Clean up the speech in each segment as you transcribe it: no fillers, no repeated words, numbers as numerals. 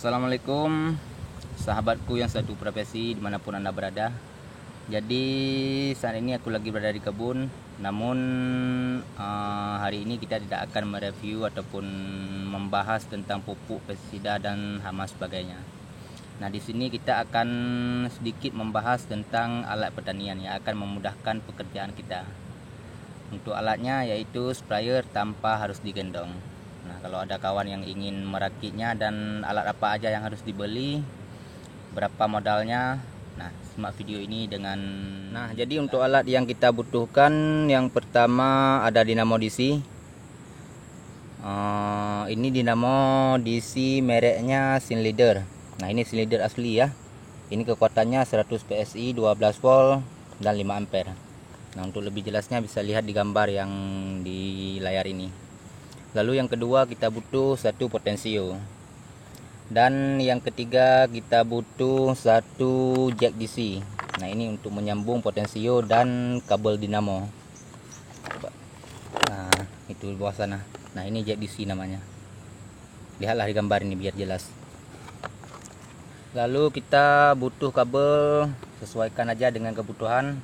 Assalamualaikum sahabatku yang satu profesi dimanapun anda berada. Jadi saat ini aku lagi berada di kebun. Namun hari ini kita tidak akan mereview ataupun membahas tentang pupuk, pestisida dan hama sebagainya. Nah, di sini kita akan sedikit membahas tentang alat pertanian yang akan memudahkan pekerjaan kita. Untuk alatnya yaitu sprayer tanpa harus digendong. Nah, kalau ada kawan yang ingin merakitnya dan alat apa aja yang harus dibeli, berapa modalnya, nah simak video ini dengan. Nah, jadi untuk alat yang kita butuhkan, yang pertama ada dinamo DC. Ini dinamo DC mereknya Sinleader. Nah, ini Sinleader asli ya. Ini kekuatannya 100 PSI, 12 volt dan 5 ampere. Nah, untuk lebih jelasnya bisa lihat di gambar yang di layar ini. Lalu yang kedua kita butuh satu potensio. Dan yang ketiga kita butuh satu jack DC. Nah, ini untuk menyambung potensio dan kabel dinamo. Nah, itu di bawah sana. Nah, ini jack DC namanya. Lihatlah di gambar ini biar jelas. Lalu kita butuh kabel, sesuaikan aja dengan kebutuhan.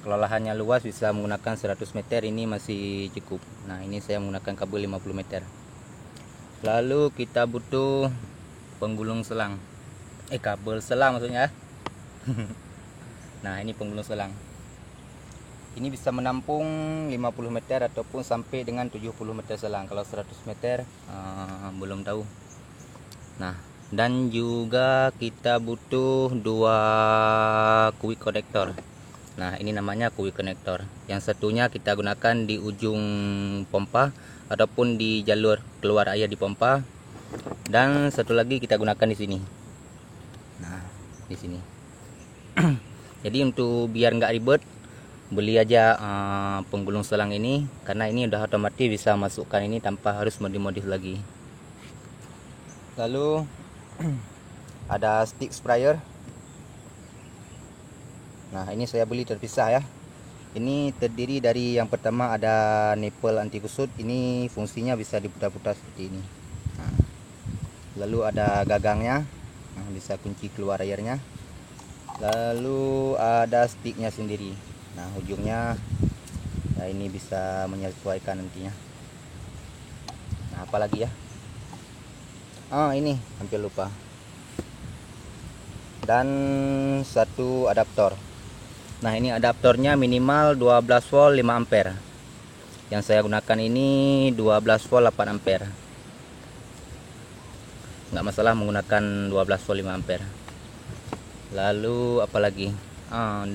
Kalau lahannya luas bisa menggunakan 100 meter, ini masih cukup. Nah, ini saya menggunakan kabel 50 meter. Lalu kita butuh penggulung selang. Kabel selang maksudnya. Nah, ini penggulung selang. Ini bisa menampung 50 meter ataupun sampai dengan 70 meter selang. Kalau 100 meter belum tahu. Nah, dan juga kita butuh dua quick connector. Nah, ini namanya quick connector. Yang satunya kita gunakan di ujung pompa ataupun di jalur keluar air di pompa. Dan satu lagi kita gunakan di sini. Nah, di sini. Jadi untuk biar nggak ribet, beli aja penggulung selang ini, karena ini udah otomatis bisa masukkan ini tanpa harus modif-modif lagi. Lalu ada stick sprayer. Nah, ini saya beli terpisah ya. Ini terdiri dari yang pertama ada nipple anti kusut. Ini fungsinya bisa diputar-putar seperti ini. Nah, lalu ada gagangnya, nah, bisa kunci keluar airnya. Lalu ada sticknya sendiri. Nah, ujungnya, nah ini bisa menyesuaikan nantinya. Nah, apalagi ya? Ini hampir lupa. Dan satu adaptor. Nah, ini adaptornya minimal 12 volt 5 ampere. Yang saya gunakan ini 12 volt 8 ampere. Nggak masalah menggunakan 12 volt 5 ampere. Lalu apalagi?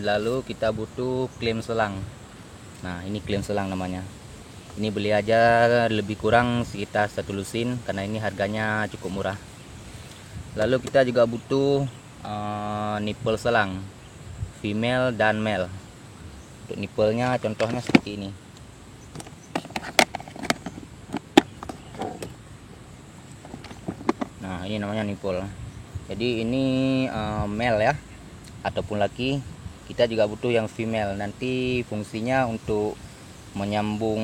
Lalu kita butuh klem selang. Nah, ini klem selang namanya. Ini beli aja lebih kurang sekitar 1 lusin karena ini harganya cukup murah. Lalu kita juga butuh nipple selang, female dan male. Untuk nipelnya contohnya seperti ini. Nah, ini namanya nipple. Jadi ini male ya, ataupun laki. Kita juga butuh yang female. Nanti fungsinya untuk menyambung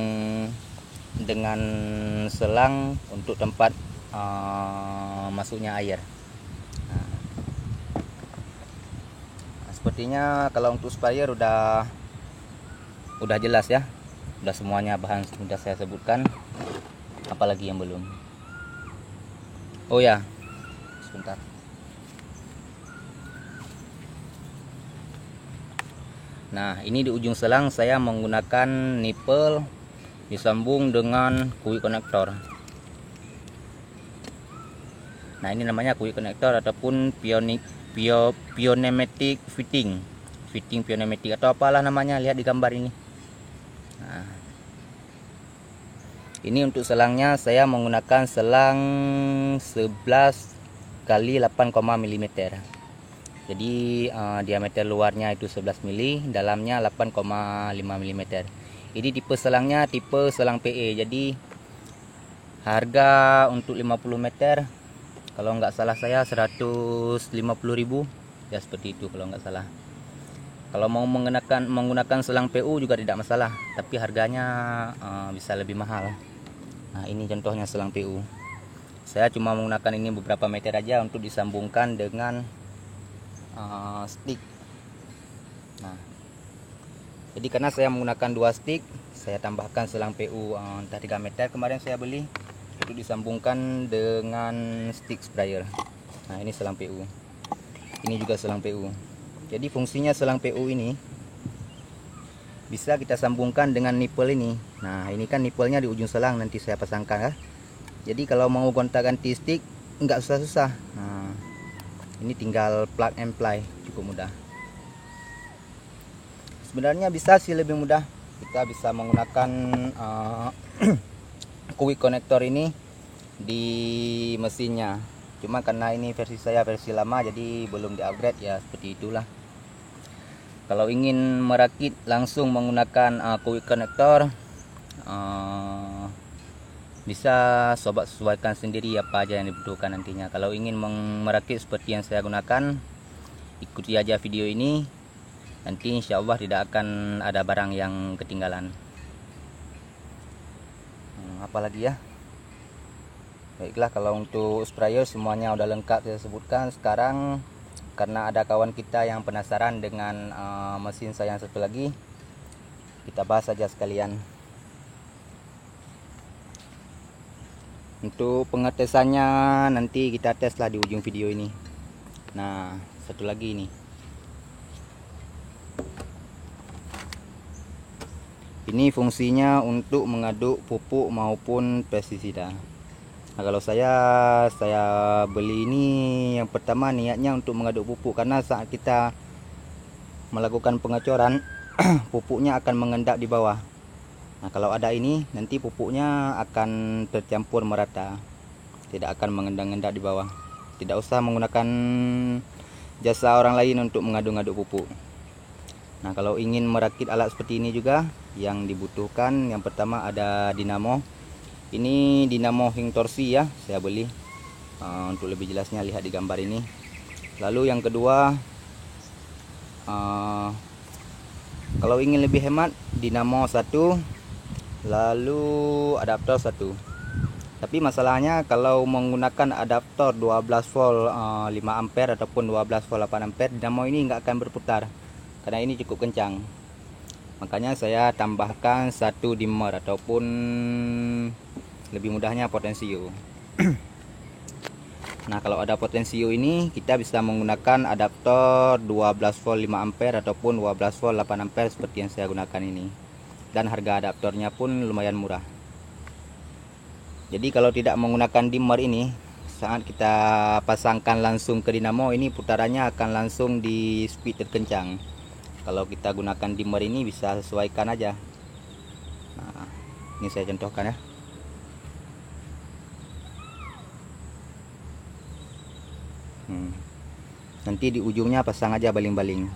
dengan selang untuk tempat masuknya air. Sepertinya kalau untuk sprayer udah jelas ya, udah semuanya bahan sudah saya sebutkan. Apalagi yang belum? Oh ya, sebentar. Nah, ini di ujung selang saya menggunakan nipple disambung dengan quick connector. Nah, ini namanya quick connector ataupun pneumatic fitting pneumatic atau apalah namanya, lihat di gambar ini. Nah, ini untuk selangnya saya menggunakan selang 11 kali 8, mm. Jadi diameter luarnya itu 11 mm, dalamnya 8,5 mm. Ini tipe selangnya tipe selang PE. Jadi harga untuk 50 meter kalau nggak salah saya 150.000 ya, seperti itu kalau nggak salah. Kalau mau menggunakan selang PU juga tidak masalah, tapi harganya bisa lebih mahal. Nah, ini contohnya selang PU. Saya cuma menggunakan ini beberapa meter aja untuk disambungkan dengan stick. Nah, jadi karena saya menggunakan 2 stick, saya tambahkan selang PU entah 3 meter kemarin saya beli untuk disambungkan dengan stick sprayer. Nah, ini selang PU. Ini juga selang PU. Jadi fungsinya selang PU ini bisa kita sambungkan dengan nipple ini. Nah, ini kan nipplenya di ujung selang, nanti saya pasangkan ya. Jadi kalau mau gonta-ganti stick nggak susah-susah. Nah, ini tinggal plug and play, cukup mudah. Sebenarnya bisa sih lebih mudah. Kita bisa menggunakan quick connector ini di mesinnya. Cuma karena ini versi saya versi lama, jadi belum di-upgrade ya, seperti itulah. Kalau ingin merakit langsung menggunakan quick connector, bisa sobat sesuaikan sendiri apa aja yang dibutuhkan nantinya. Kalau ingin merakit seperti yang saya gunakan, ikuti aja video ini, nanti insya Allah tidak akan ada barang yang ketinggalan. Apalagi ya, baiklah, kalau untuk sprayer semuanya udah lengkap saya sebutkan. Sekarang karena ada kawan kita yang penasaran dengan mesin saya yang satu lagi, kita bahas saja sekalian. Untuk pengetesannya nanti kita tes lah di ujung video ini. Nah, satu lagi ini. Ini fungsinya untuk mengaduk pupuk maupun pestisida. Nah, kalau saya beli ini yang pertama niatnya untuk mengaduk pupuk, karena saat kita melakukan pengecoran pupuknya akan mengendap di bawah. Nah, kalau ada ini nanti pupuknya akan tercampur merata, tidak akan mengendap-endap di bawah. Tidak usah menggunakan jasa orang lain untuk mengaduk-aduk pupuk. Nah, kalau ingin merakit alat seperti ini juga, yang dibutuhkan yang pertama ada dinamo. Ini dinamo ring torsi ya, saya beli. Untuk lebih jelasnya lihat di gambar ini. Lalu yang kedua, kalau ingin lebih hemat, dinamo 1, lalu adaptor 1. Tapi masalahnya kalau menggunakan adaptor 12 volt 5 ampere ataupun 12 volt 8 ampere, dinamo ini nggak akan berputar karena ini cukup kencang. Makanya saya tambahkan 1 dimmer ataupun lebih mudahnya potensio. Nah, kalau ada potensio ini kita bisa menggunakan adaptor 12 volt 5 ampere ataupun 12 volt 8 ampere seperti yang saya gunakan ini. Dan harga adaptornya pun lumayan murah. Jadi kalau tidak menggunakan dimmer ini, saat kita pasangkan langsung ke dinamo ini, putarannya akan langsung di speed terkencang. Kalau kita gunakan dimmer ini bisa sesuaikan aja. Nah, ini saya contohkan ya. Nanti di ujungnya pasang aja baling-baling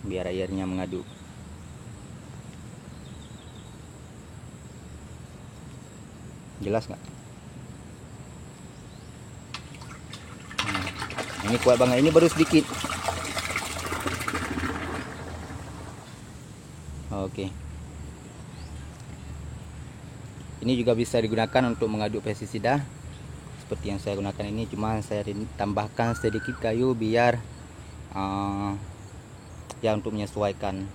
biar airnya mengaduk. Jelas nggak? Nah, ini kuat banget, ini baru sedikit. Oke. Ini juga bisa digunakan untuk mengaduk pestisida seperti yang saya gunakan ini, cuma saya tambahkan sedikit kayu biar ya untuk menyesuaikan.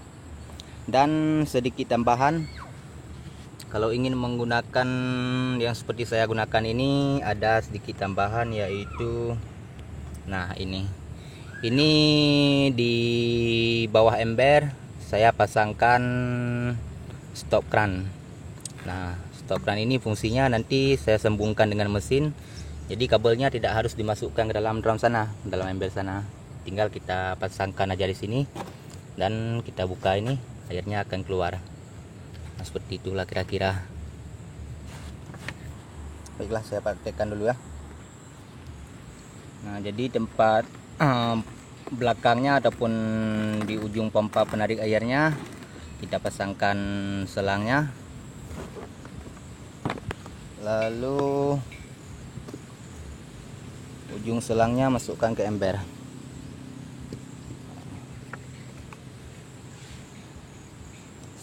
Dan sedikit tambahan, kalau ingin menggunakan yang seperti saya gunakan ini, ada sedikit tambahan, yaitu nah ini di bawah ember saya pasangkan stop crank. Nah, stop crank ini fungsinya nanti saya sambungkan dengan mesin, jadi kabelnya tidak harus dimasukkan ke dalam drum sana, dalam ember sana. Tinggal kita pasangkan aja di sini dan kita buka, ini airnya akan keluar. Nah, seperti itulah kira-kira. Baiklah, saya praktekkan dulu ya. Nah, jadi tempat belakangnya ataupun di ujung pompa penarik airnya kita pasangkan selangnya, lalu ujung selangnya masukkan ke ember.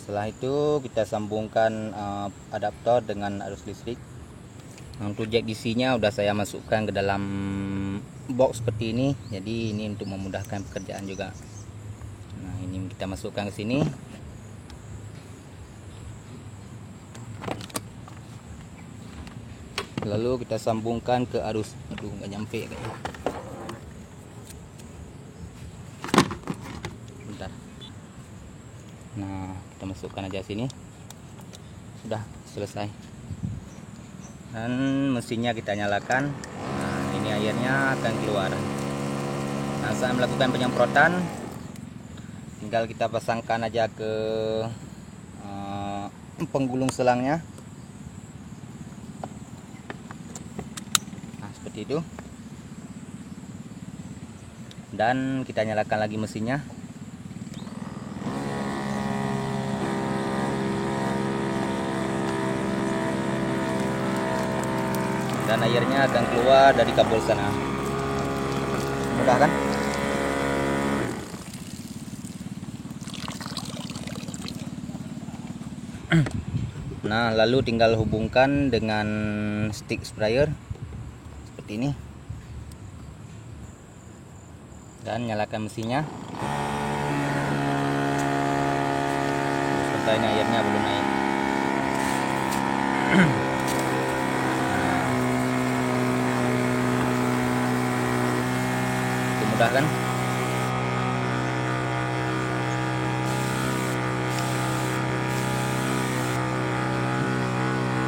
Setelah itu kita sambungkan adaptor dengan arus listrik. Nah, untuk jack DC-nya udah saya masukkan ke dalam box seperti ini. Jadi ini untuk memudahkan pekerjaan juga. Nah, ini kita masukkan ke sini. Lalu kita sambungkan ke arus. Aduh, nggak nyampe kayaknya. Bentar. Nah, kita masukkan aja sini. Sudah selesai. Dan mesinnya kita nyalakan. Nah, ini airnya akan keluar. Nah, saat melakukan penyemprotan, tinggal kita pasangkan aja ke penggulung selangnya. Nah, seperti itu. Dan kita nyalakan lagi mesinnya. Dan airnya akan keluar dari kabel sana. Mudah kan? Nah, lalu tinggal hubungkan dengan stick sprayer seperti ini. Dan nyalakan mesinnya. Sebentar, ini airnya belum naik. Mudah kan?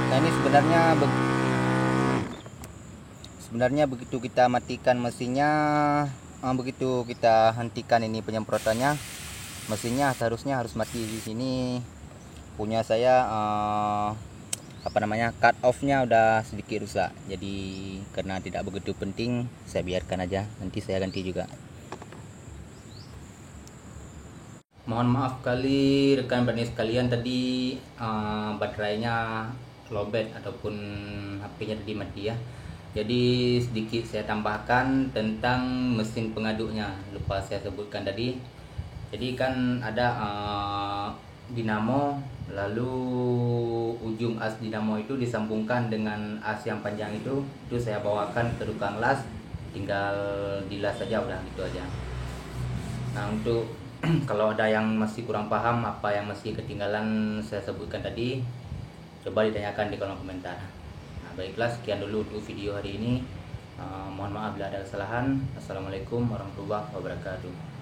Nah, ini sebenarnya begitu kita matikan mesinnya, begitu kita hentikan ini penyemprotannya, mesinnya seharusnya harus mati. Di sini punya saya cut off-nya udah sedikit rusak. Jadi karena tidak begitu penting, saya biarkan aja, nanti saya ganti juga. Mohon maaf kali rekan Bani sekalian, tadi baterainya lowbat ataupun HP-nya tadi mati ya. Jadi sedikit saya tambahkan tentang mesin pengaduknya, lupa saya sebutkan tadi. Jadi kan ada dinamo, lalu ujung as dinamo itu disambungkan dengan as yang panjang itu saya bawakan ke tukang las, tinggal dilas saja, udah gitu aja. Nah, untuk kalau ada yang masih kurang paham, apa yang masih ketinggalan saya sebutkan tadi, coba ditanyakan di kolom komentar. Nah, baiklah, sekian dulu untuk video hari ini. Mohon maaf bila ada kesalahan. Assalamualaikum warahmatullahi wabarakatuh.